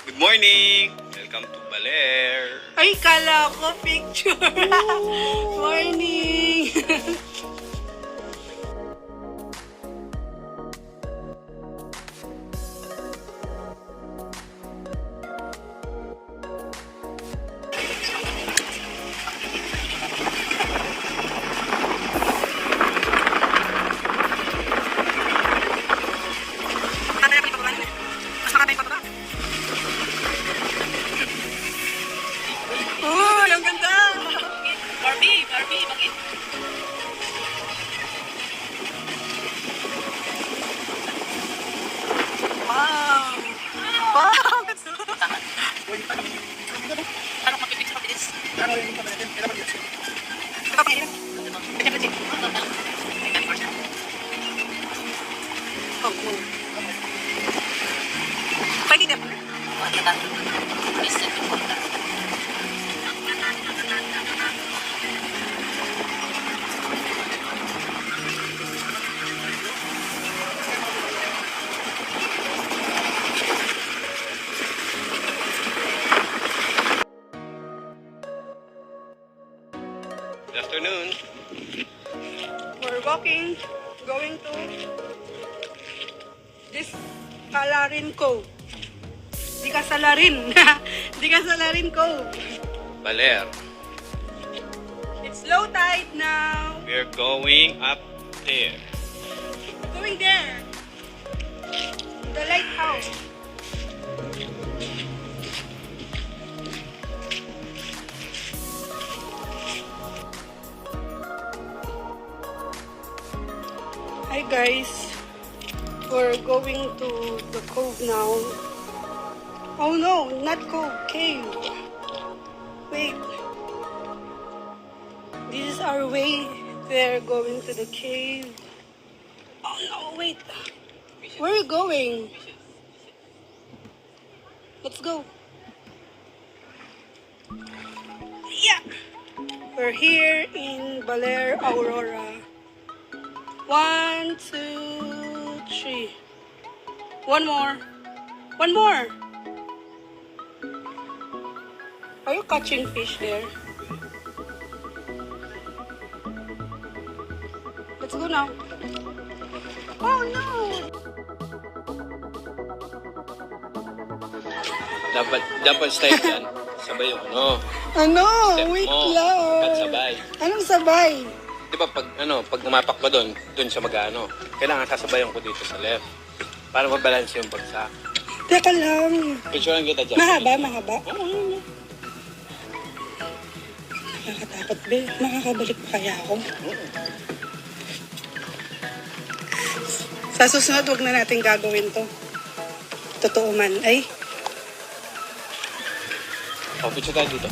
Good morning! Welcome to Baler. Ay, kala ko picture. Morning. Uy, ang ganda! Barbie, bakit? Wow! Wow! Parang makipit sa pabilis. Pwede na ba? Good afternoon. We're walking, going to this Kalarin Cove. Di ka salarin. Di ka salarin Cove. Baler. It's low tide now. We're going up there. Going there. The lighthouse. Hi guys. We're going to the cove now. Oh no, not cove, cave. Wait. This is our way. They're going to the cave. Oh no, wait. Where are you going? Let's go. Yeah. We're here in Baler, Aurora. 1, 2, 3. One more. One more. Are you catching fish there? Let's go now. Oh no! Dapat style yan. Sabay yung ano. Ano? Step Wait mo. lang. Dapat sabay. Anong sabay? Di ba pag umapak ba doon siya mag-ano. Kailangan sasabayan ko dito sa left. Para mabalance yung bagsak. Teka lang. Picturean kita dyan. Mahaba. Oo. Nakakatakot, be. Makakabalik pa kaya ako? Sa susunod, huwag na natin gagawin to. Totoo man. Ay, O, picture tayo dito.